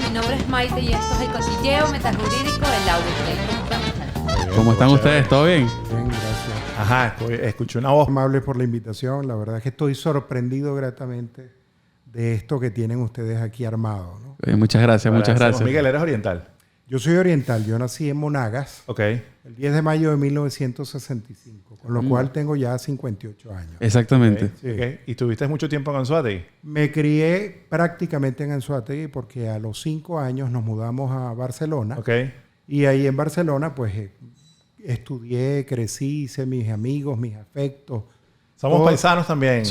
mi nombre es Maite y esto es el cotilleo metajurídico del Audiplay. ¿Cómo están? ¿Cómo están ustedes? ¿Todo bien? Bien, gracias. Ajá, escuché una voz. Amable por la invitación. La verdad es que estoy sorprendido gratamente de esto que tienen ustedes aquí armado, ¿no? Muchas gracias, muchas gracias. Miguel, eres oriental. Yo soy oriental. Yo nací en Monagas Ok. el 10 de mayo de 1965, con lo cual tengo ya 58 años. Exactamente. Ok. ¿Y tuviste mucho tiempo en Anzoátegui? Me crié prácticamente en Anzoátegui porque a los 5 años nos mudamos a Barcelona. Ok. Y ahí en Barcelona, pues, estudié, crecí, hice mis amigos, mis afectos. Somos Todo- paisanos también.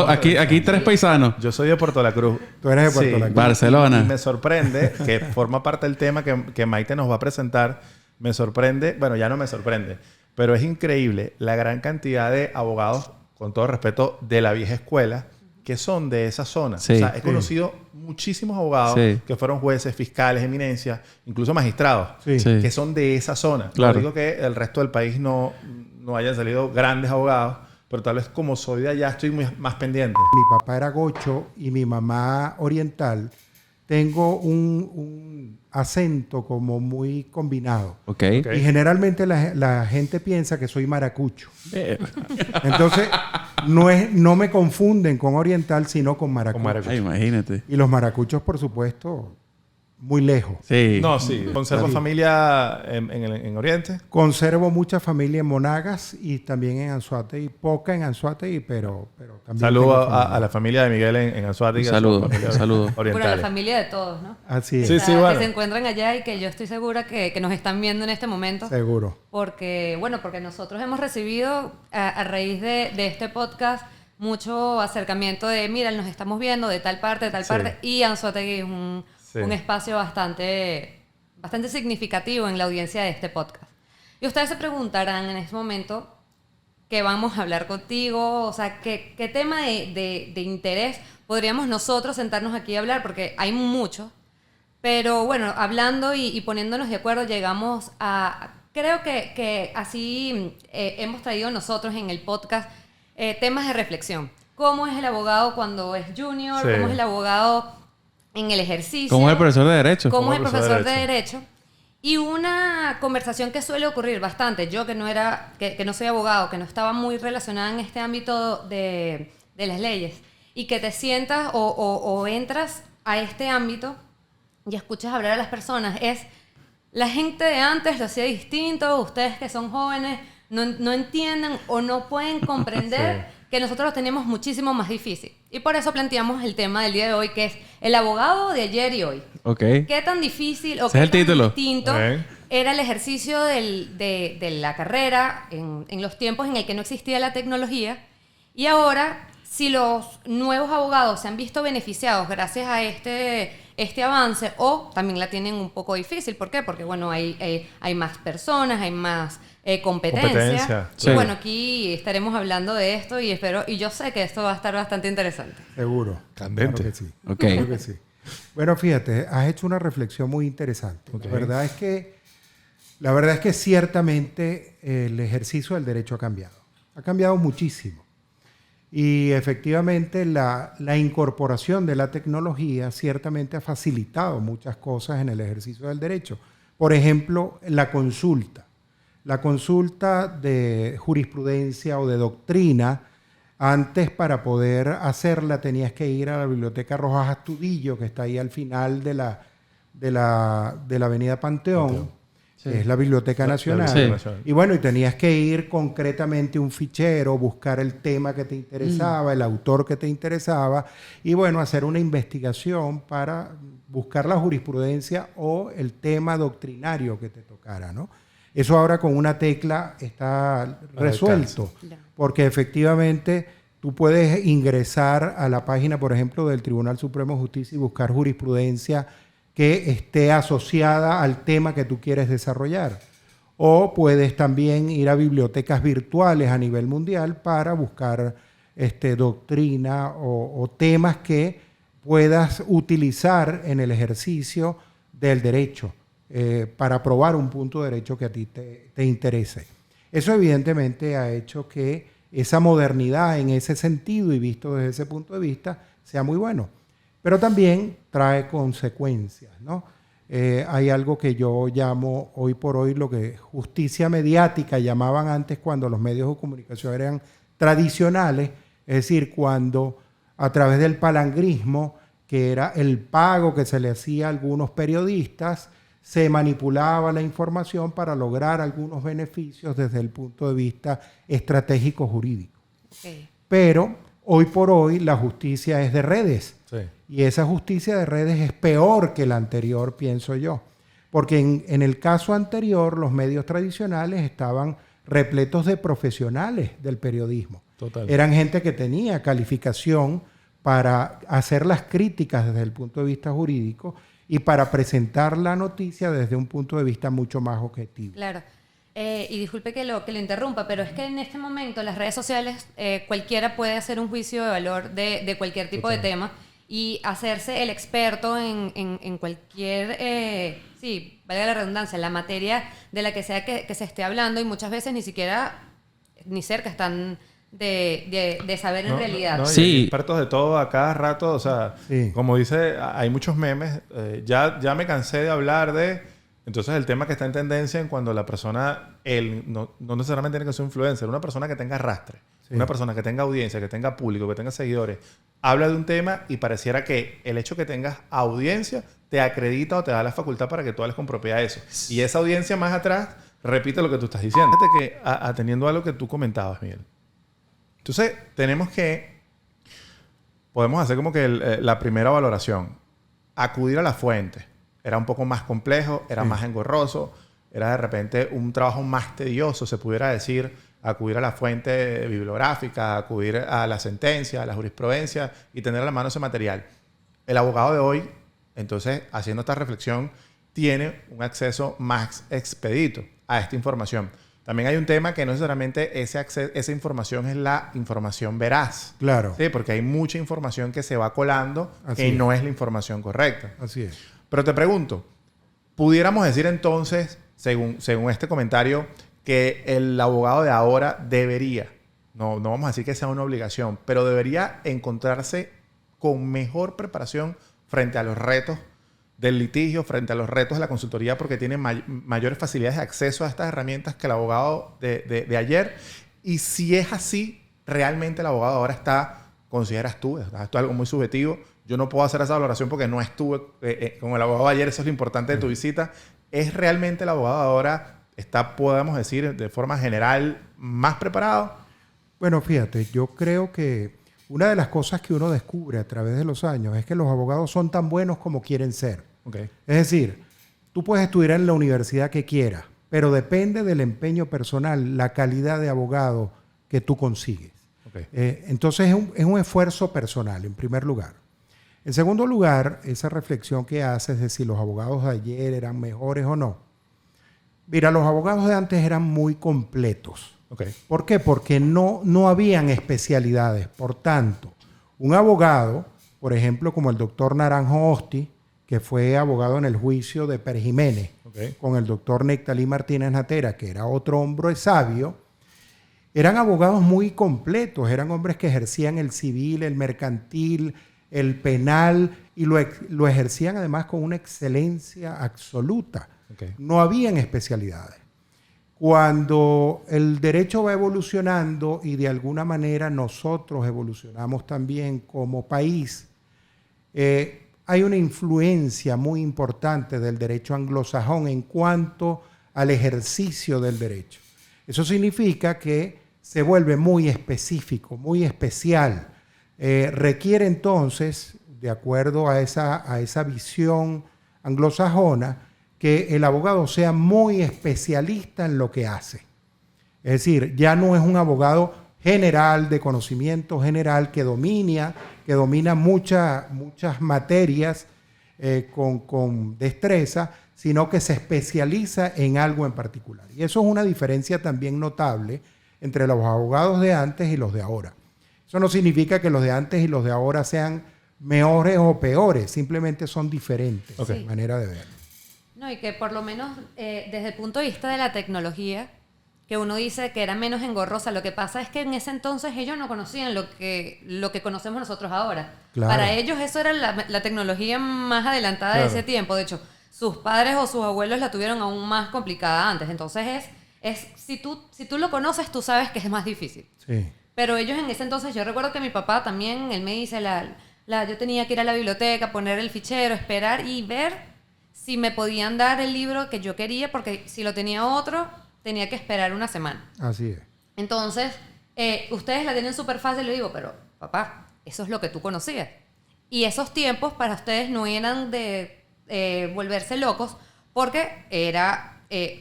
Aquí tres paisanos. Yo soy de Puerto La Cruz. Tú eres de Puerto La Cruz. Barcelona. Y me sorprende que forma parte del tema que Maite nos va a presentar. Me sorprende, bueno, ya no me sorprende, pero es increíble la gran cantidad de abogados, con todo respeto, de la vieja escuela, que son de esa zona. Sí. O sea, he conocido muchísimos abogados Sí. que fueron jueces, fiscales, eminencias, incluso magistrados, Sí. Sí. que son de esa zona. Claro. No digo que el resto del país no hayan salido grandes abogados, pero tal vez como soy de allá estoy más pendiente. Mi papá era gocho y mi mamá oriental. Tengo un acento como muy combinado. Ok. Ok. Y generalmente la gente piensa que soy maracucho. Entonces, no me confunden con oriental, sino con maracucho. Con maracucho. Ay, imagínate. Y los maracuchos, por supuesto, muy lejos. Sí. No, sí. Conservo Sí. familia en Oriente. Conservo mucha familia en Monagas y también en Anzoátegui. Poca en Anzoátegui, pero también Saludo tengo a familia. la familia de Miguel en Anzoátegui. Un saludo, a su familia un saludo. Bueno, la orientales. familia de todos, ¿no? Así es, Sí, O sea, sí, bueno. Que se encuentran allá y que yo estoy segura que nos están viendo en este momento. seguro. Porque nosotros hemos recibido a raíz de este podcast mucho acercamiento de, mira, nos estamos viendo de tal parte, Sí. y Anzoátegui es un espacio bastante significativo en la audiencia de este podcast. Y ustedes se preguntarán en este momento qué vamos a hablar contigo, o sea, qué tema de interés podríamos nosotros sentarnos aquí a hablar, porque hay mucho. Pero bueno, hablando y poniéndonos de acuerdo, llegamos a... Creo que así hemos traído nosotros en el podcast temas de reflexión. ¿Cómo es el abogado cuando es junior? Sí. ¿Cómo es el abogado en el ejercicio? ¿Cómo es el profesor de Derecho? ¿Cómo es el profesor de Derecho? Y una conversación que suele ocurrir bastante, yo que no soy abogado, que no estaba muy relacionada en este ámbito de las leyes, y que te sientas o entras a este ámbito y escuchas hablar a las personas, es la gente de antes lo hacía distinto, ustedes que son jóvenes no entienden o no pueden comprender que nosotros lo tenemos muchísimo más difícil. Y por eso planteamos el tema del día de hoy, que es el abogado de ayer y hoy. Ok. ¿Qué tan difícil o Ese qué es el tan título. distinto Ok. era el ejercicio de la carrera en los tiempos en el que no existía la tecnología? Y ahora, si los nuevos abogados se han visto beneficiados gracias a este avance, o también la tienen un poco difícil. ¿Por qué? Porque, bueno, hay más personas, hay más competencia. Competencia. Y Sí. bueno, aquí estaremos hablando de esto y yo sé que esto va a estar bastante interesante. Seguro. Candente. Claro que sí. Ok. Claro que sí. Bueno, fíjate, has hecho una reflexión muy interesante. Ok. La verdad es que ciertamente el ejercicio del derecho ha cambiado. Ha cambiado muchísimo. Y efectivamente la incorporación de la tecnología ciertamente ha facilitado muchas cosas en el ejercicio del derecho. Por ejemplo, la consulta. La consulta de jurisprudencia o de doctrina, antes para poder hacerla tenías que ir a la Biblioteca Rojas Astudillo, que está ahí al final de la avenida Panteón, que es la Biblioteca Nacional. Sí. Y bueno, y tenías que ir concretamente a un fichero, buscar el tema que te interesaba, el autor que te interesaba, y bueno, hacer una investigación para buscar la jurisprudencia o el tema doctrinario que te tocara, ¿no? Eso ahora con una tecla está resuelto, porque efectivamente tú puedes ingresar a la página, por ejemplo, del Tribunal Supremo de Justicia y buscar jurisprudencia que esté asociada al tema que tú quieres desarrollar. O puedes también ir a bibliotecas virtuales a nivel mundial para buscar doctrina o temas que puedas utilizar en el ejercicio del derecho para probar un punto de derecho que a ti te interese. Eso evidentemente ha hecho que esa modernidad en ese sentido y visto desde ese punto de vista sea muy bueno. Pero también trae consecuencias, ¿no? Hay algo que yo llamo hoy por hoy lo que justicia mediática llamaban antes cuando los medios de comunicación eran tradicionales, es decir, cuando a través del palangrismo, que era el pago que se le hacía a algunos periodistas, se manipulaba la información para lograr algunos beneficios desde el punto de vista estratégico jurídico. Okay. Pero hoy por hoy la justicia es de redes. Sí. Y esa justicia de redes es peor que la anterior, pienso yo. Porque en el caso anterior, los medios tradicionales estaban repletos de profesionales del periodismo. Total. Eran gente que tenía calificación para hacer las críticas desde el punto de vista jurídico y para presentar la noticia desde un punto de vista mucho más objetivo. Claro. Y disculpe que lo interrumpa, pero es que en este momento las redes sociales, cualquiera puede hacer un juicio de valor de cualquier tipo de tema y hacerse el experto en cualquier, sí, valga la redundancia, la materia de la que sea que se esté hablando, y muchas veces ni siquiera, ni cerca están de saber en realidad. No, Sí. hay expertos de todo a cada rato. O sea, Sí. como dice, hay muchos memes. Ya me cansé de hablar de... Entonces, el tema que está en tendencia en cuando la persona... no necesariamente tiene que ser un influencer. Una persona que tenga arrastre. Sí. Una persona que tenga audiencia, que tenga público, que tenga seguidores. Habla de un tema y pareciera que el hecho que tengas audiencia te acredita o te da la facultad para que tú hables con propiedad de eso. Y esa audiencia más atrás repite lo que tú estás diciendo. Fíjate que atendiendo a lo que tú comentabas, Miguel. Entonces, podemos hacer como que la primera valoración. Acudir a la fuente. Era un poco más complejo, era más engorroso, era de repente un trabajo más tedioso, se pudiera decir, acudir a la fuente bibliográfica, acudir a la sentencia, a la jurisprudencia y tener a la mano ese material. El abogado de hoy, entonces, haciendo esta reflexión, tiene un acceso más expedito a esta información. También hay un tema que no necesariamente esa información es la información veraz. Claro. Sí, porque hay mucha información que se va colando que no es la información correcta. Así es. Pero te pregunto, ¿pudiéramos decir entonces, según este comentario, que el abogado de ahora debería, no vamos a decir que sea una obligación, pero debería encontrarse con mejor preparación frente a los retos del litigio, frente a los retos de la consultoría, porque tiene mayores facilidades de acceso a estas herramientas que el abogado de ayer? Y si es así, realmente el abogado ahora consideras tú, esto es algo muy subjetivo, yo no puedo hacer esa valoración porque no estuve con el abogado de ayer, eso es lo importante de tu visita. ¿Es realmente el abogado ahora podemos decir, de forma general, más preparado? Bueno, fíjate, yo creo que una de las cosas que uno descubre a través de los años es que los abogados son tan buenos como quieren ser. Okay. Es decir, tú puedes estudiar en la universidad que quieras, pero depende del empeño personal, la calidad de abogado que tú consigues. Okay. Entonces es un esfuerzo personal, en primer lugar. En segundo lugar, esa reflexión que haces de si los abogados de ayer eran mejores o no. Mira, los abogados de antes eran muy completos. Okay. ¿Por qué? Porque no habían especialidades. Por tanto, un abogado, por ejemplo, como el doctor Naranjo Osti, que fue abogado en el juicio de Pérez Jiménez, Okay. con el doctor Nectalí Martínez Natera, que era otro hombre sabio, eran abogados muy completos. Eran hombres que ejercían el civil, el mercantil, el penal, y lo ejercían además con una excelencia absoluta. Okay. No habían especialidades. Cuando el derecho va evolucionando y de alguna manera nosotros evolucionamos también como país, hay una influencia muy importante del derecho anglosajón en cuanto al ejercicio del derecho. Eso significa que se vuelve muy específico, muy especial. Requiere entonces, de acuerdo a esa visión anglosajona, que el abogado sea muy especialista en lo que hace. Es decir, ya no es un abogado general, de conocimiento general, que domina muchas materias con destreza, sino que se especializa en algo en particular. Y eso es una diferencia también notable entre los abogados de antes y los de ahora. Eso no significa que los de antes y los de ahora sean mejores o peores, simplemente son diferentes, Okay. manera de ver. No, y que por lo menos desde el punto de vista de la tecnología, que uno dice que era menos engorrosa. Lo que pasa es que en ese entonces ellos no conocían lo que conocemos nosotros ahora. Claro. Para ellos eso era la tecnología más adelantada de ese tiempo. De hecho, sus padres o sus abuelos la tuvieron aún más complicada antes. Entonces si tú lo conoces, tú sabes que es más difícil. Sí. Pero ellos en ese entonces, yo recuerdo que mi papá también, él me dice, yo tenía que ir a la biblioteca, poner el fichero, esperar y ver si me podían dar el libro que yo quería, porque si lo tenía otro, tenía que esperar una semana. Así es. Entonces, ustedes la tienen súper fácil, le digo, pero papá, eso es lo que tú conocías. Y esos tiempos para ustedes no eran de volverse locos, porque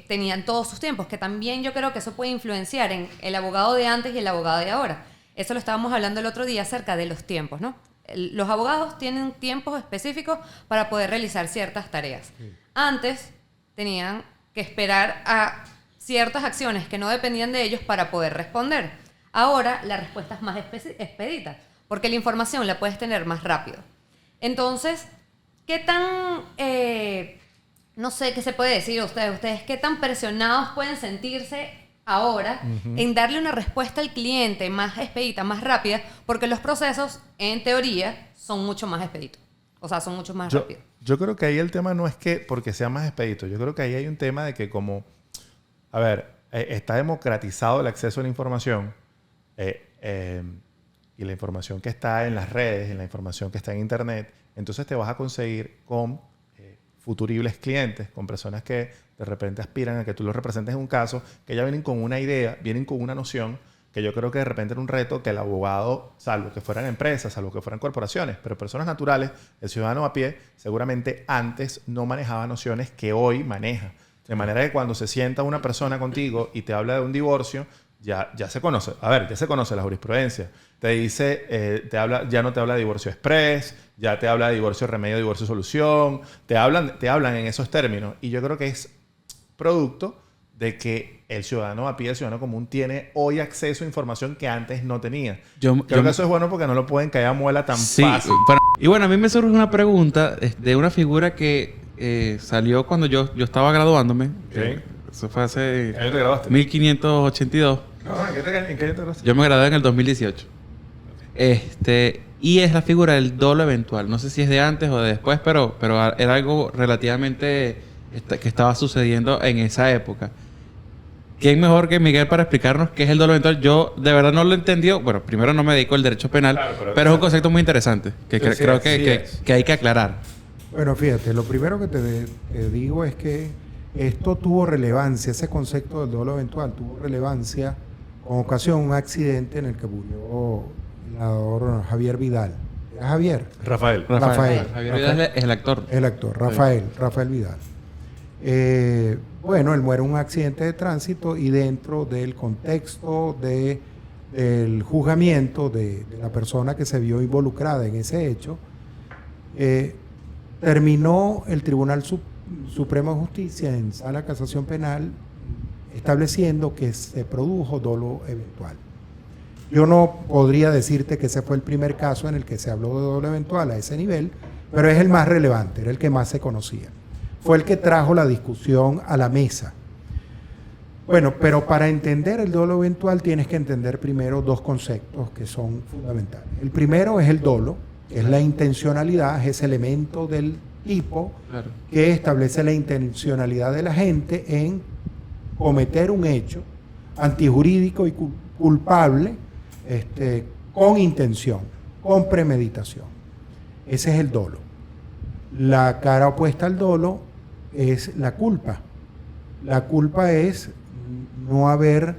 tenían todos sus tiempos, que también yo creo que eso puede influenciar en el abogado de antes y el abogado de ahora. Eso lo estábamos hablando el otro día acerca de los tiempos, ¿no? Los abogados tienen tiempos específicos para poder realizar ciertas tareas. Sí. Antes tenían que esperar a ciertas acciones que no dependían de ellos para poder responder. Ahora la respuesta es más expedita, porque la información la puedes tener más rápido. Entonces, ¿qué tan... no sé qué se puede decir a ustedes qué tan presionados pueden sentirse ahora en darle una respuesta al cliente más expedita, más rápida, porque los procesos, en teoría, son mucho más expeditos. O sea, son mucho más rápidos. Yo creo que ahí el tema no es que porque sea más expedito. Yo creo que ahí hay un tema de que como... A ver, está democratizado el acceso a la información y la información que está en las redes, en la información que está en Internet. Entonces te vas a conseguir con... futuribles clientes, con personas que de repente aspiran a que tú los representes en un caso, que ya vienen con una idea, vienen con una noción, que yo creo que de repente era un reto que el abogado, salvo que fueran empresas, salvo que fueran corporaciones, pero personas naturales, el ciudadano a pie, seguramente antes no manejaba nociones que hoy maneja. De manera que cuando se sienta una persona contigo y te habla de un divorcio, ya se conoce. A ver, ya se conoce la jurisprudencia. Te dice, ya no te habla de divorcio express, ya te habla de divorcio remedio, divorcio solución. Te hablan en esos términos. Y yo creo que es producto de que el ciudadano a pie, el ciudadano común, tiene hoy acceso a información que antes no tenía. Creo que eso es bueno porque no lo pueden caer a muela tan fácil. Y bueno, a mí me surge una pregunta de una figura que salió cuando yo estaba graduándome. Okay. Eso fue hace... ¿En qué te graduaste? 1582. ¿En qué año te graduaste? Yo me gradué en el 2018. Y es la figura del dolo eventual. No sé si es de antes o de después, pero era algo relativamente que estaba sucediendo en esa época. ¿Quién mejor que Miguel para explicarnos qué es el dolo eventual? Yo de verdad no lo he entendido. Bueno, primero no me dedico al derecho penal, claro, pero es un concepto muy interesante que creo que hay que aclarar. Bueno, fíjate, lo primero que te digo es que esto tuvo relevancia, ese concepto del dolo eventual tuvo relevancia con ocasión de un accidente en el que murió el senador Javier Vidal. ¿Era Javier? Rafael. Javier Vidal es el actor. El actor, Rafael Vidal. Bueno, él muere en un accidente de tránsito y dentro del contexto del juzgamiento de la persona que se vio involucrada en ese hecho, terminó el Tribunal Supremo de Justicia en Sala de Casación Penal estableciendo que se produjo dolo eventual. Yo no podría decirte que ese fue el primer caso en el que se habló de dolo eventual a ese nivel, pero es el más relevante, era el que más se conocía. Fue el que trajo la discusión a la mesa. Bueno, pero para entender el dolo eventual tienes que entender primero dos conceptos que son fundamentales. El primero es el dolo, que es la intencionalidad, es ese elemento del tipo que establece la intencionalidad de la gente en cometer un hecho antijurídico y culpable con intención, con premeditación. Ese es el dolo. La cara opuesta al dolo es la culpa. La culpa es no haber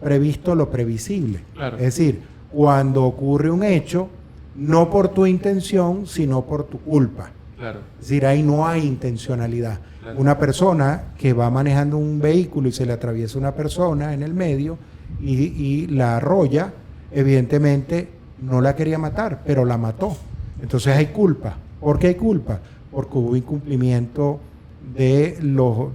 previsto lo previsible. Claro. Es decir, cuando ocurre un hecho, no por tu intención, sino por tu culpa. Claro. Es decir, ahí no hay intencionalidad. Claro. Una persona que va manejando un vehículo y se le atraviesa una persona en el medio y la arrolla, evidentemente no la quería matar, pero la mató. Entonces hay culpa. ¿Por qué hay culpa? Porque hubo incumplimiento de lo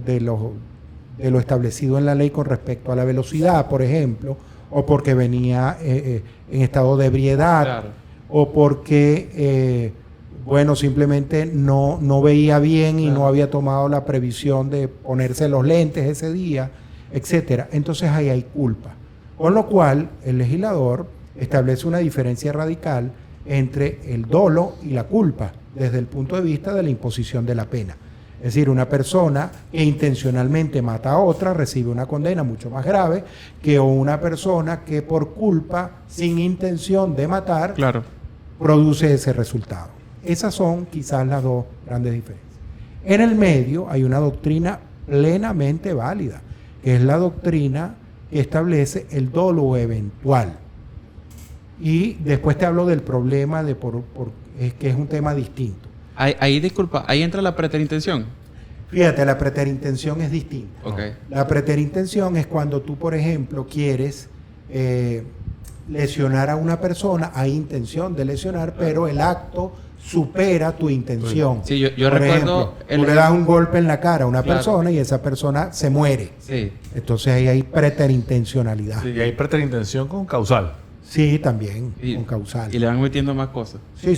establecido en la ley con respecto a la velocidad, por ejemplo, o porque venía en estado de ebriedad, claro, o porque simplemente no veía bien y claro, no había tomado la previsión de ponerse los lentes ese día. etcétera. Entonces ahí hay culpa. Con lo cual, el legislador establece una diferencia radical entre el dolo y la culpa desde el punto de vista de la imposición de la pena. Es decir, una persona que intencionalmente mata a otra recibe una condena mucho más grave que una persona que por culpa, sin intención de matar, Claro. produce ese resultado. Esas son quizás las dos grandes diferencias. En el medio hay una doctrina plenamente válida, que es la doctrina que establece el dolo eventual. Y después te hablo del problema de es que es un tema distinto. Ahí, disculpa, ahí entra la preterintención. Fíjate, la preterintención es distinta. Ok. La preterintención es cuando tú, por ejemplo, quieres lesionar a una persona, hay intención de lesionar, pero el acto supera tu intención. Sí, yo Por recuerdo... ejemplo, tú le das un golpe en la cara a una Claro. persona y esa persona se muere. Sí. Entonces ahí hay preterintencionalidad. Y hay preterintención con causal. Sí, también, Y- con causal. Y le van metiendo más cosas. Sí.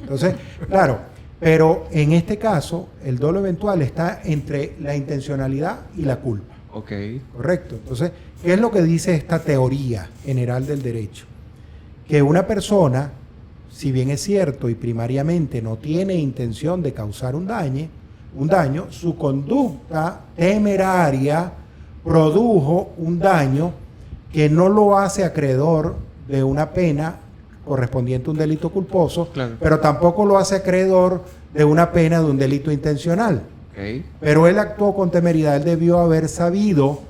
Entonces, claro, pero en este caso, el dolo eventual está entre la intencionalidad y la culpa. Ok. Correcto. Entonces, ¿qué es lo que dice esta teoría general del derecho? Que una persona, si bien es cierto y primariamente no tiene intención de causar un daño, su conducta temeraria produjo un daño que no lo hace acreedor de una pena correspondiente a un delito culposo, Claro. pero tampoco lo hace acreedor de una pena de un delito intencional. Ok. Pero él actuó con temeridad, él debió haber sabido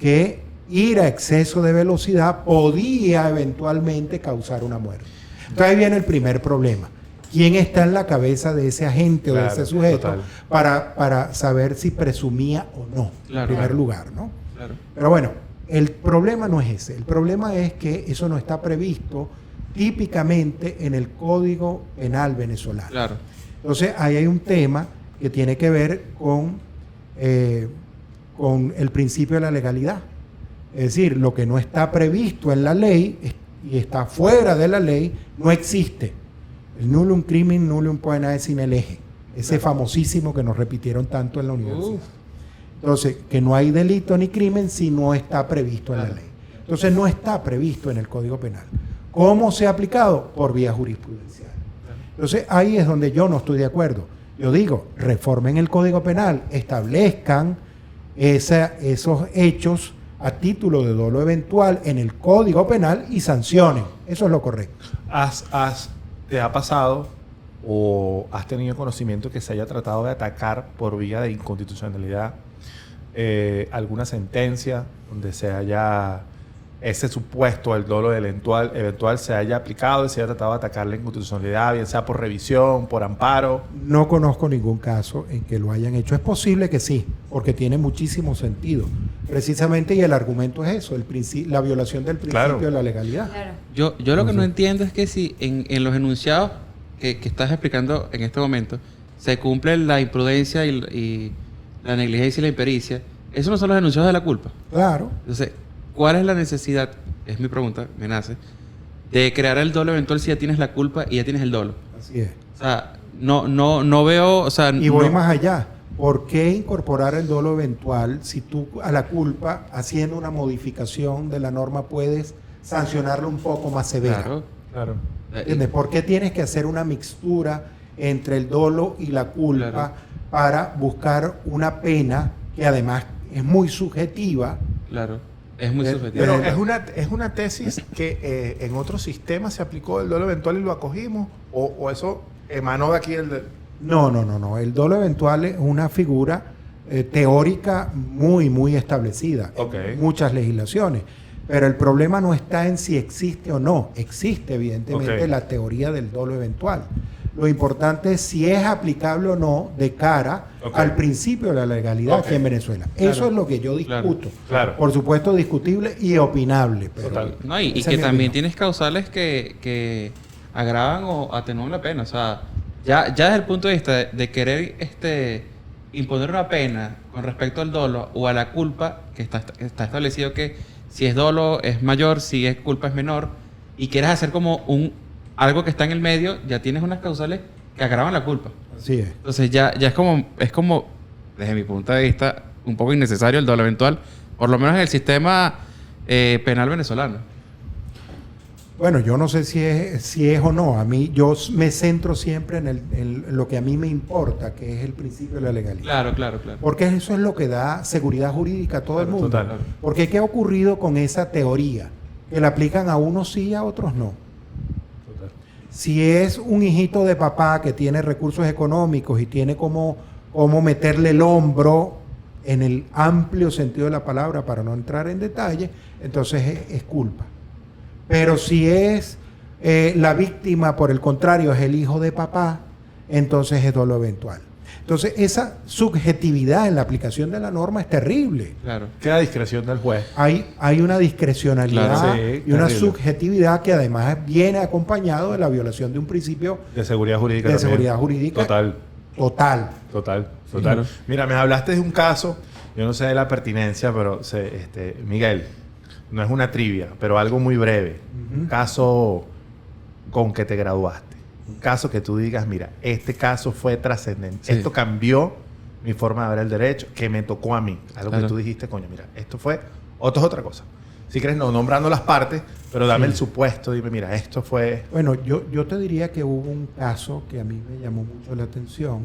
que ir a exceso de velocidad podía eventualmente causar una muerte. Entonces ahí viene el primer problema. ¿Quién está en la cabeza de ese agente o de Claro, ese sujeto total. para saber si presumía o no? Claro. En primer lugar, ¿no? Claro. Pero bueno, el problema no es ese. El problema es que eso no está previsto típicamente en el Código Penal venezolano. Claro. Entonces, ahí hay un tema que tiene que ver con el principio de la legalidad. Es decir, lo que no está previsto en la ley y está fuera de la ley, no existe. El nullum crimen, nullum poena sine lege. Ese famosísimo que nos repitieron tanto en la universidad. Entonces, que no hay delito ni crimen si no está previsto en la ley. Entonces, no está previsto en el Código Penal. ¿Cómo se ha aplicado? Por vía jurisprudencial. Entonces, ahí es donde yo no estoy de acuerdo. Yo digo, reformen el Código Penal, establezcan esos hechos a título de dolo eventual en el Código Penal y sancionen. Eso es lo correcto. ¿Te ha pasado o has tenido conocimiento que se haya tratado de atacar por vía de inconstitucionalidad alguna sentencia donde se haya ese supuesto, el dolo eventual se haya aplicado y se haya tratado de atacar la inconstitucionalidad, bien sea por revisión, por amparo? No conozco ningún caso en que lo hayan hecho. Es posible que sí, porque tiene muchísimo sentido. Precisamente, y el argumento es eso, la violación del principio Claro. de la legalidad. Claro. Yo lo que no entiendo es que si en los enunciados que estás explicando en este momento se cumple la imprudencia y la negligencia y la impericia, esos no son los enunciados de la culpa. Claro. Entonces, ¿cuál es la necesidad? Es mi pregunta, me nace, de crear el dolo eventual si ya tienes la culpa y ya tienes el dolo. Así es. O sea, no veo, o sea, Y voy no- más allá. ¿Por qué incorporar el dolo eventual si tú a la culpa, haciendo una modificación de la norma, puedes sancionarlo un poco más severa? Claro. Claro. ¿Entiendes? ¿Por qué tienes que hacer una mixtura entre el dolo y la culpa Claro. para buscar una pena que además es muy subjetiva? Claro. Es muy subjetivo. Pero es una tesis que en otros sistemas se aplicó el dolo eventual y lo acogimos, o eso emanó de aquí No. El dolo eventual es una figura teórica muy establecida Ok. en muchas legislaciones. Pero el problema no está en si existe o no. Existe, evidentemente, Ok. la teoría del dolo eventual. Lo importante es si es aplicable o no de cara Ok. al principio de la legalidad Ok. aquí en Venezuela. Claro. Eso es lo que yo discuto. Claro. Por supuesto, discutible y opinable. Pero Total. No, y esa es que mi también opinión. tienes causales que agravan o atenúan la pena. O sea, ya desde el punto de vista de querer imponer una pena con respecto al dolo o a la culpa, que está establecido que si es dolo es mayor, si es culpa es menor, y quieres hacer como algo que está en el medio, ya tienes unas causales que agravan la culpa. Así es. Entonces ya es como, desde mi punto de vista, un poco innecesario el dolo eventual, Por lo menos en el sistema penal venezolano. Bueno, yo no sé si es o no. A mí, yo me centro siempre en lo que a mí me importa, que es el principio de la legalidad. Claro. Porque eso es lo que da seguridad jurídica a todo el mundo. Total. Porque ¿qué ha ocurrido con esa teoría? Que la aplican a unos sí y a otros no. Total. Si es un hijito de papá que tiene recursos económicos y tiene cómo meterle el hombro en el amplio sentido de la palabra, para no entrar en detalle, entonces es culpa. Pero si es la víctima, por el contrario, es el hijo de papá, entonces es dolo eventual. Entonces, esa subjetividad en la aplicación de la norma es terrible. Claro. Queda a discreción del juez. Hay una discrecionalidad Claro, sí, y una terrible. subjetividad que además viene acompañado de la violación de un principio De seguridad jurídica de también. seguridad jurídica Total. total. Mira, me hablaste de un caso, yo no sé de la pertinencia, pero Miguel, no es una trivia, pero algo muy breve. Un caso con que te graduaste. Un caso que tú digas, mira, este caso fue trascendente. Sí. Esto cambió mi forma de ver el derecho, que me tocó a mí. Algo Claro. que tú dijiste, coño, mira, esto es otra cosa. Si quieres, no nombrando las partes, pero dame el supuesto, dime, mira, esto fue... Bueno, yo te diría que hubo un caso que a mí me llamó mucho la atención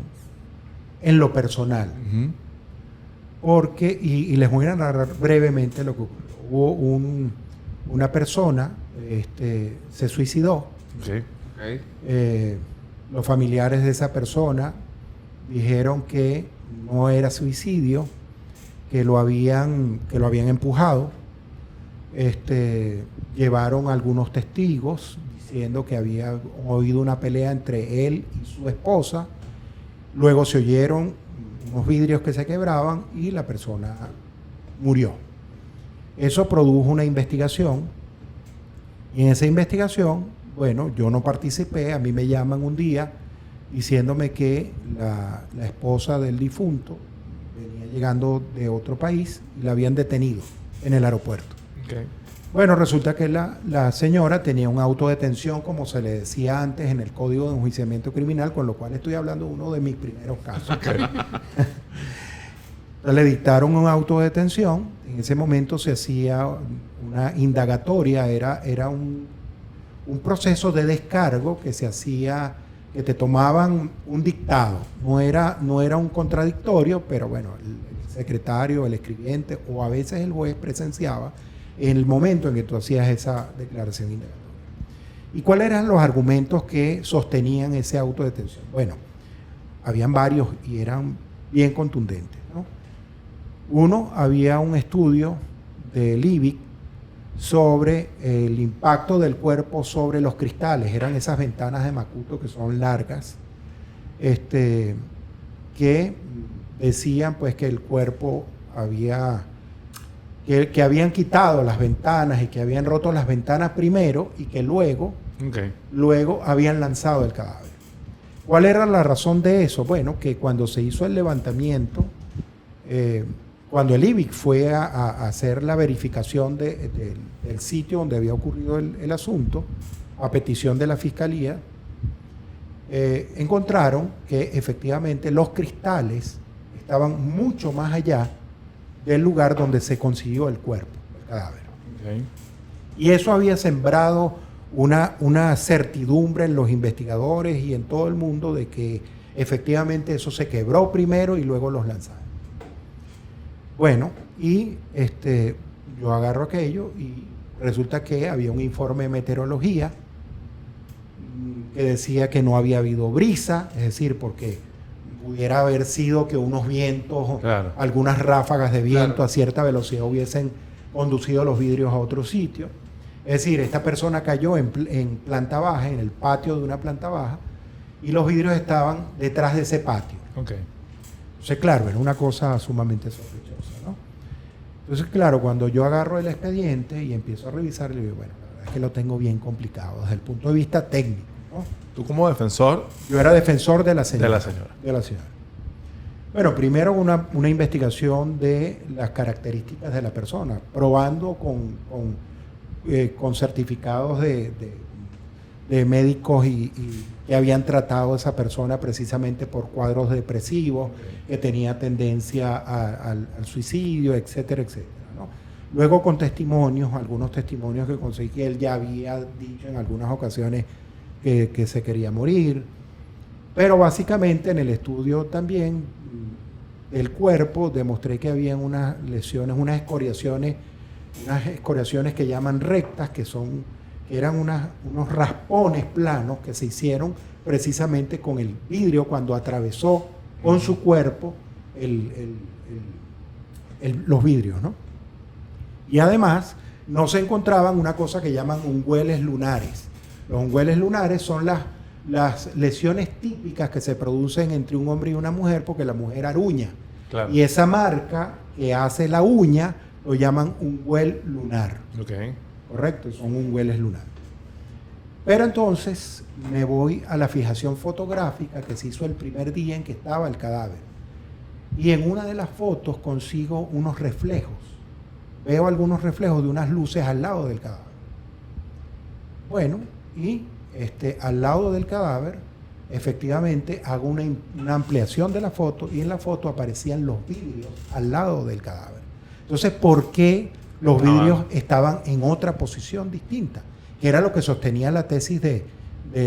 en lo personal. Porque, y les voy a narrar brevemente lo que ocurrió. Hubo una persona, se suicidó. Sí. Los familiares de esa persona dijeron que no era suicidio, que lo habían empujado. Llevaron algunos testigos diciendo que había oído una pelea entre él y su esposa. Luego se oyeron unos vidrios que se quebraban y la persona murió. Eso produjo una investigación y en esa investigación, bueno, yo no participé, a mí me llaman un día diciéndome que la esposa del difunto venía llegando de otro país y la habían detenido en el aeropuerto. Okay. Bueno, resulta que la señora tenía un auto de detención, como se le decía antes en el Código de Enjuiciamiento Criminal, con lo cual estoy hablando de uno de mis primeros casos. Okay. Le dictaron un auto de detención. En ese momento se hacía una indagatoria, era un proceso de descargo que se hacía, que te tomaban un dictado. No era un contradictorio, pero bueno, el secretario, el escribiente o a veces el juez presenciaba en el momento en que tú hacías esa declaración indagatoria. ¿Y cuáles eran los argumentos que sostenían ese auto de detención? Bueno, habían varios y eran bien contundentes, ¿no? Uno, había un estudio del IBIC sobre el impacto del cuerpo sobre los cristales. Eran esas ventanas de Makuto que son largas, que decían pues que el cuerpo había... Que habían quitado las ventanas y que habían roto las ventanas primero y que luego habían lanzado el cadáver. ¿Cuál era la razón de eso? Bueno, que cuando se hizo el levantamiento, cuando el IBIC fue a hacer la verificación del sitio donde había ocurrido el asunto, a petición de la Fiscalía, encontraron que efectivamente los cristales estaban mucho más allá del lugar donde se consiguió el cuerpo, el cadáver. Okay. Y eso había sembrado una certidumbre en los investigadores y en todo el mundo de que efectivamente eso se quebró primero y luego los lanzaron. Bueno, y yo agarro aquello y resulta que había un informe de meteorología que decía que no había habido brisa, es decir, porque pudiera haber sido que unos vientos, claro, algunas ráfagas de viento claro, a cierta velocidad hubiesen conducido los vidrios a otro sitio. Es decir, esta persona cayó en planta baja, en el patio de una planta baja, y los vidrios estaban detrás de ese patio. Okay. Entonces, claro, era una cosa sumamente sospechosa, ¿no? Entonces, claro, cuando yo agarro el expediente y empiezo a revisar, le digo, bueno, la verdad es que lo tengo bien complicado desde el punto de vista técnico, ¿no? Tú como defensor Yo era defensor de la señora. de la señora. De la señora. Bueno, primero una investigación de las características de la persona, probando con certificados de médicos y que habían tratado a esa persona precisamente por cuadros depresivos, que tenía tendencia al suicidio, etcétera, etcétera, ¿no? Luego con testimonios, algunos testimonios que conseguí que él ya había dicho en algunas ocasiones que se quería morir. Pero básicamente en el estudio también del cuerpo demostré que había unas lesiones, unas escoriaciones que llaman rectas, que eran unos raspones planos que se hicieron precisamente con el vidrio cuando atravesó con su cuerpo los vidrios, ¿no? Y además no se encontraban una cosa que llaman ungüeles lunares. Los ungüeles lunares son las lesiones típicas que se producen entre un hombre y una mujer porque la mujer aruña. Claro. Y esa marca que hace la uña lo llaman ungüel lunar. Okay. Correcto, son ungüeles lunares. Pero entonces me voy a la fijación fotográfica que se hizo el primer día en que estaba el cadáver. Y en una de las fotos consigo unos reflejos. Veo algunos reflejos de unas luces al lado del cadáver. Bueno, y al lado del cadáver, efectivamente, hago una ampliación de la foto y en la foto aparecían los vidrios al lado del cadáver. Entonces, ¿por qué los vidrios estaban en otra posición distinta? Que era lo que sostenía la tesis de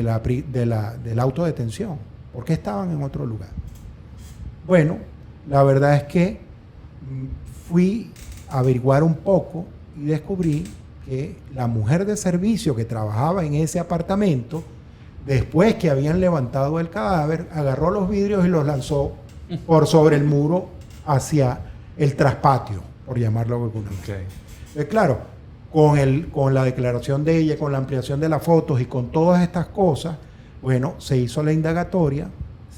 la autodetención. ¿Por qué estaban en otro lugar? Bueno, la verdad es que fui a averiguar un poco y descubrí que la mujer de servicio que trabajaba en ese apartamento, después que habían levantado el cadáver, agarró los vidrios y los lanzó por sobre el muro hacia el traspatio, por llamarlo de alguna manera. Okay. Claro, con la declaración de ella, con la ampliación de las fotos y con todas estas cosas, bueno, se hizo la indagatoria,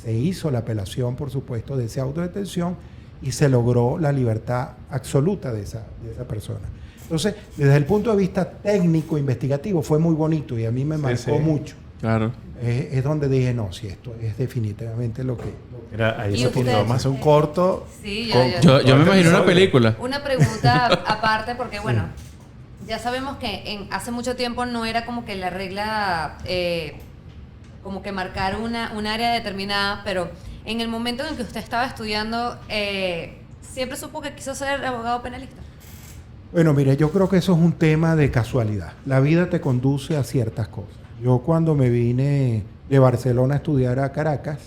se hizo la apelación, por supuesto, de esa autodetención y se logró la libertad absoluta de esa persona. Entonces, desde el punto de vista técnico, investigativo, fue muy bonito y a mí me marcó mucho. Claro. Es donde dije, no, si esto es definitivamente lo que... Mira, ahí se puso más un corto. Sí, yo me imagino una película. Una pregunta aparte, porque bueno, ya sabemos que hace mucho tiempo no era como que la regla, como que marcar un área determinada, pero en el momento en que usted estaba estudiando, ¿siempre supo que quiso ser abogado penalista? Bueno, mire, yo creo que eso es un tema de casualidad. La vida te conduce a ciertas cosas. Yo cuando me vine de Barcelona a estudiar a Caracas,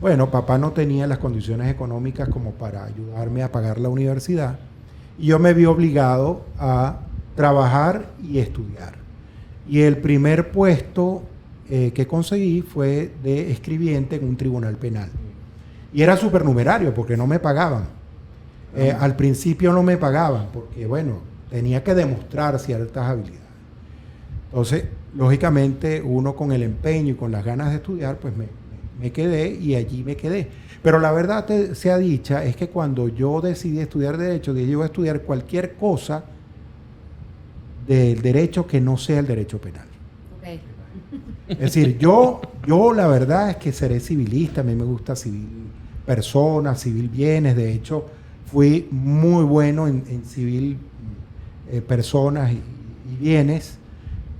bueno, papá no tenía las condiciones económicas como para ayudarme a pagar la universidad y yo me vi obligado a trabajar y estudiar. Y el primer puesto que conseguí fue de escribiente en un tribunal penal. Y era supernumerario porque no me pagaban. Al principio no me pagaban porque, bueno, tenía que demostrar ciertas habilidades. Entonces, lógicamente, uno con el empeño y con las ganas de estudiar, pues me quedé y allí me quedé. Pero la verdad sea dicha es que cuando yo decidí estudiar Derecho, dije yo voy a estudiar cualquier cosa del derecho que no sea el derecho penal. Okay. Es decir, yo la verdad es que seré civilista, a mí me gusta civil personas, civil bienes, de hecho fui muy bueno en civil personas y bienes,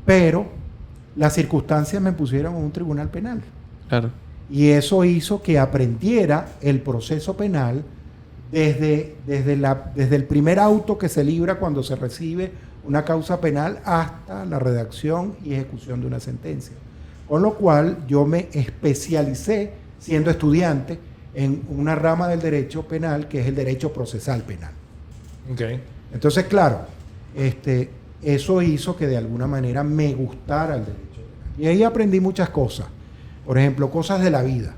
pero las circunstancias me pusieron en un tribunal penal. Claro. Y eso hizo que aprendiera el proceso penal desde el primer auto que se libra cuando se recibe una causa penal hasta la redacción y ejecución de una sentencia. Con lo cual yo me especialicé siendo estudiante en una rama del derecho penal que es el derecho procesal penal. Okay. Entonces, claro, eso hizo que de alguna manera me gustara el derecho penal. Y ahí aprendí muchas cosas. Por ejemplo, cosas de la vida.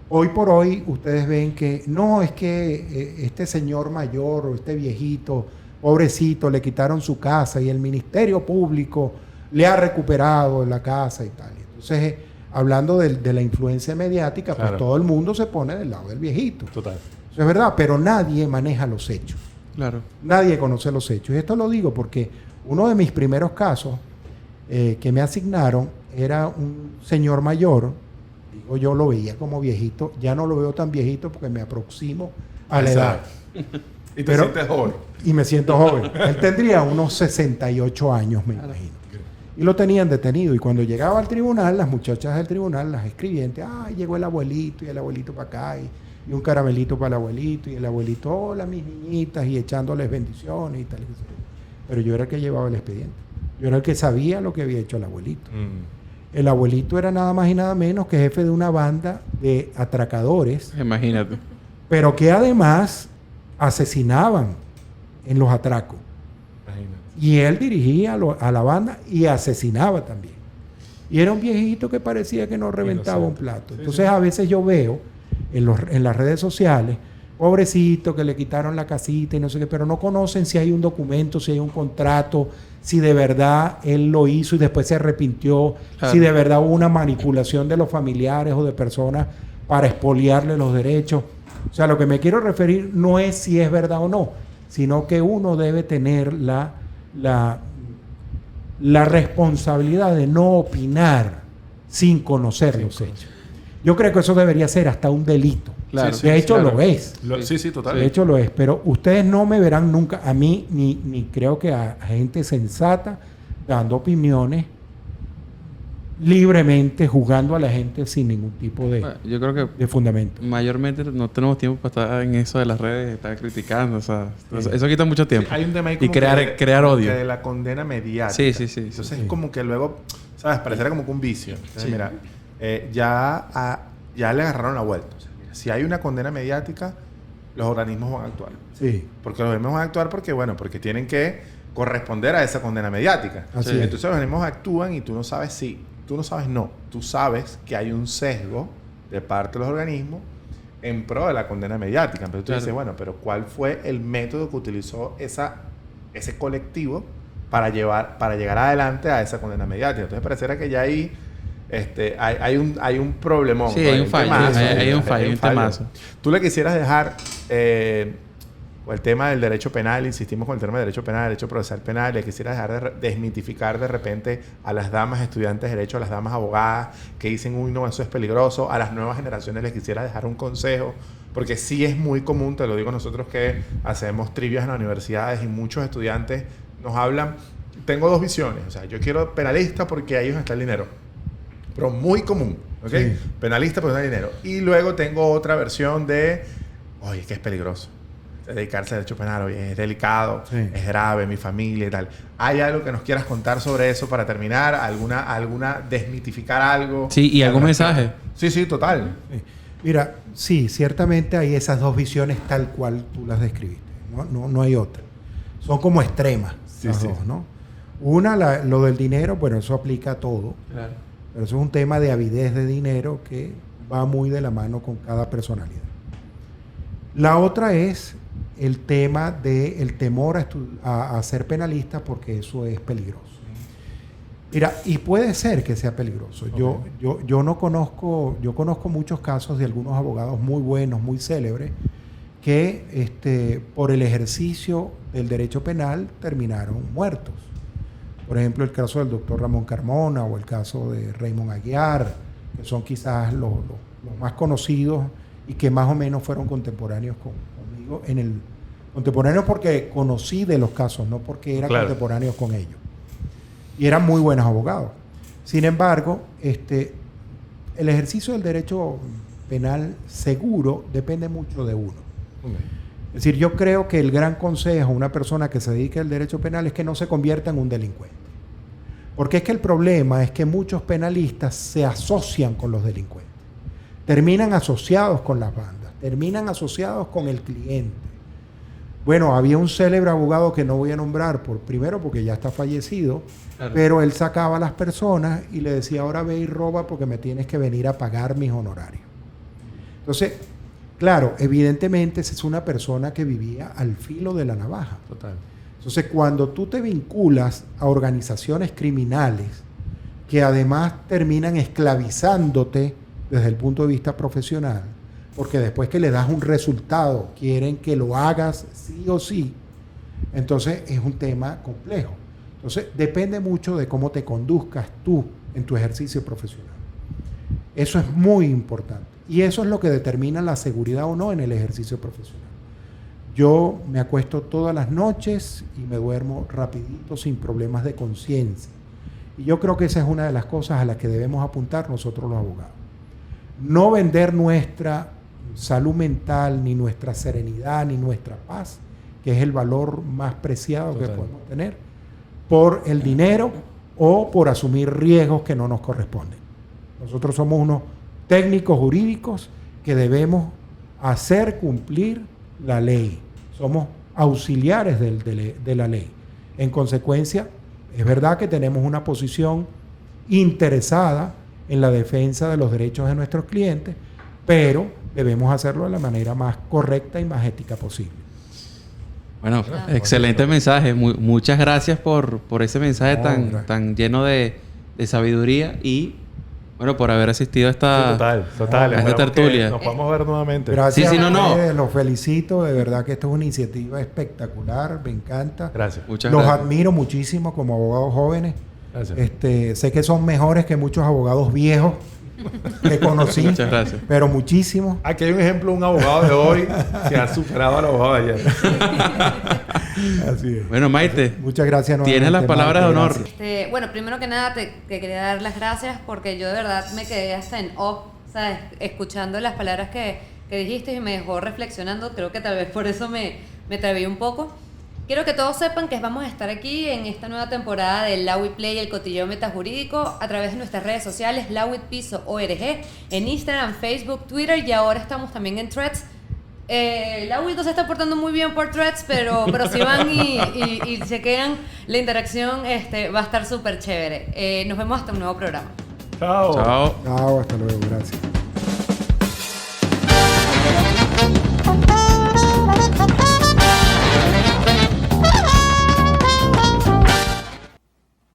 Hoy por hoy ustedes ven que no es que este señor mayor o este viejito, pobrecito, le quitaron su casa y el Ministerio Público le ha recuperado la casa y tal. Entonces, hablando de la influencia mediática, claro, pues todo el mundo se pone del lado del viejito. Total. Eso es verdad, pero nadie maneja los hechos. Claro. Nadie conoce los hechos. Y esto lo digo porque uno de mis primeros casos que me asignaron era un señor mayor. Digo, yo lo veía como viejito. Ya no lo veo tan viejito porque me aproximo a la edad. Y te sientes joven. Y me siento joven. Él tendría unos 68 años, me imagino. Y lo tenían detenido. Y cuando llegaba al tribunal, las muchachas del tribunal, las escribientes, llegó el abuelito y el abuelito para acá. Y y un caramelito para el abuelito, y el abuelito, hola mis niñitas, y echándoles bendiciones y tal. Pero yo era el que llevaba el expediente. Yo era el que sabía lo que había hecho el abuelito. El abuelito era nada más y nada menos que jefe de una banda de atracadores, Imagínate. pero que además asesinaban en los atracos. Imagínate. Y él dirigía a la banda y asesinaba también. Y era un viejito que parecía que no reventaba un plato. Entonces a veces yo veo en las redes sociales, pobrecito que le quitaron la casita y no sé qué, pero no conocen si hay un documento, si hay un contrato, si de verdad él lo hizo y después se arrepintió, Claro. si de verdad hubo una manipulación de los familiares o de personas para expoliarle los derechos. O sea, lo que me quiero referir no es si es verdad o no, sino que uno debe tener la responsabilidad de no opinar sin conocer los hechos. Yo creo que eso debería ser hasta un delito. Claro. De hecho, claro. lo es. Sí, total. De hecho, lo es. Pero ustedes no me verán nunca, a mí, ni creo que a gente sensata, dando opiniones libremente, juzgando a la gente sin ningún tipo Bueno, yo creo que de fundamento. mayormente no tenemos tiempo para estar en eso de las redes, estar criticando. O sea, eso quita mucho tiempo. Sí, hay un tema ahí y como crear como odio. que de la condena mediática. Sí. Entonces es como que luego, ¿sabes? Pareciera como que un vicio. Entonces, mira, ya le agarraron la vuelta. O sea, mira, si hay una condena mediática, los organismos van a actuar. Sí. Porque los organismos van a actuar porque tienen que corresponder a esa condena mediática. Así es. Entonces los organismos actúan y tú no sabes tú sabes que hay un sesgo de parte de los organismos en pro de la condena mediática. Entonces tú dices, bueno, pero ¿cuál fue el método que utilizó ese colectivo para llegar adelante a esa condena mediática? Entonces pareciera que ya ahí hay un problemón. Sí, ¿no? hay un fallo, hay un fallo, hay un temazo. Tú le quisieras dejar el tema del derecho penal, insistimos con el tema del derecho penal, derecho procesal penal, le quisiera dejar de desmitificar de repente a las damas estudiantes de derecho, a las damas abogadas que dicen, uy, no, eso es peligroso, a las nuevas generaciones les quisiera dejar un consejo, porque sí es muy común, te lo digo nosotros que hacemos trivias en las universidades y muchos estudiantes nos hablan, tengo dos visiones, o sea, yo quiero penalista porque ahí es donde está el dinero, pero muy común, ¿ok? Sí. Penalista porque no hay dinero. Y luego tengo otra versión de, oye, que es peligroso dedicarse al derecho penal, oye, es delicado, es grave, mi familia y tal. ¿Hay algo que nos quieras contar sobre eso para terminar? ¿Alguna desmitificar algo? Sí, y algún mensaje. Sí, total. Sí. Mira, sí, ciertamente hay esas dos visiones tal cual tú las describiste. No hay otra. Son como extremas las dos, ¿no? Una, lo del dinero, bueno, eso aplica a todo. Claro. Pero eso es un tema de avidez de dinero que va muy de la mano con cada personalidad. La otra es el tema del temor a ser penalista porque eso es peligroso. Mira, y puede ser que sea peligroso. Okay. Yo conozco muchos casos de algunos abogados muy buenos, muy célebres, que por el ejercicio del derecho penal terminaron muertos. Por ejemplo, el caso del doctor Ramón Carmona o el caso de Raymond Aguiar, que son quizás los más conocidos y que más o menos fueron contemporáneos conmigo contemporáneos porque conocí de los casos, no porque eran contemporáneos con ellos. Y eran muy buenos abogados. Sin embargo, el ejercicio del derecho penal seguro depende mucho de uno. Es decir, yo creo que el gran consejo a una persona que se dedique al derecho penal es que no se convierta en un delincuente. Porque es que el problema es que muchos penalistas se asocian con los delincuentes. Terminan asociados con las bandas, terminan asociados con el cliente. Bueno, había un célebre abogado que no voy a nombrar, primero porque ya está fallecido, claro, pero él sacaba a las personas y le decía, ahora ve y roba porque me tienes que venir a pagar mis honorarios. Entonces, claro, evidentemente esa es una persona que vivía al filo de la navaja. Total. Entonces, cuando tú te vinculas a organizaciones criminales que además terminan esclavizándote desde el punto de vista profesional, porque después que le das un resultado quieren que lo hagas sí o sí, entonces es un tema complejo. Entonces, depende mucho de cómo te conduzcas tú en tu ejercicio profesional. Eso es muy importante. Y eso es lo que determina la seguridad o no en el ejercicio profesional. Yo me acuesto todas las noches y me duermo rapidito sin problemas de conciencia. Y yo creo que esa es una de las cosas a las que debemos apuntar nosotros los abogados. No vender nuestra salud mental, ni nuestra serenidad, ni nuestra paz, que es el valor más preciado que podemos tener, por el dinero o por asumir riesgos que no nos corresponden. Nosotros somos unos técnicos jurídicos que debemos hacer cumplir la ley. Somos auxiliares de la ley. En consecuencia, es verdad que tenemos una posición interesada en la defensa de los derechos de nuestros clientes, pero debemos hacerlo de la manera más correcta y más ética posible. Bueno, excelente mensaje. Muchas gracias por ese mensaje tan lleno de sabiduría y, bueno, por haber asistido a esta, total. a esta tertulia. Nos podemos ver nuevamente. Gracias Sí, a no. ustedes, los felicito. De verdad que esto es una iniciativa espectacular. Me encanta. Gracias. Muchas Los gracias. admiro muchísimo como abogados jóvenes. Gracias. Sé que son mejores que muchos abogados viejos que conocí. Muchas gracias. Pero muchísimos. Aquí hay un ejemplo de un abogado de hoy que ha superado al abogado de ayer. Así es. Bueno, Maite, Muchas gracias. tienes las nuevamente, palabras de Maite, honor. gracias. Bueno, primero que nada te quería dar las gracias porque yo de verdad me quedé hasta en off, ¿sabes? Escuchando las palabras que dijiste y me dejó reflexionando. Creo que tal vez por eso me trabé un poco. Quiero que todos sepan que vamos a estar aquí en esta nueva temporada del Lawit Play, el cotilleo metajurídico, a través de nuestras redes sociales, lawitpiso.org, en Instagram, Facebook, Twitter y ahora estamos también en Threads. Lawit no se está portando muy bien por Threads, pero si van y chequean la interacción, va a estar súper chévere. Nos vemos hasta un nuevo programa. Chao. Chao. Chao, hasta luego. Gracias.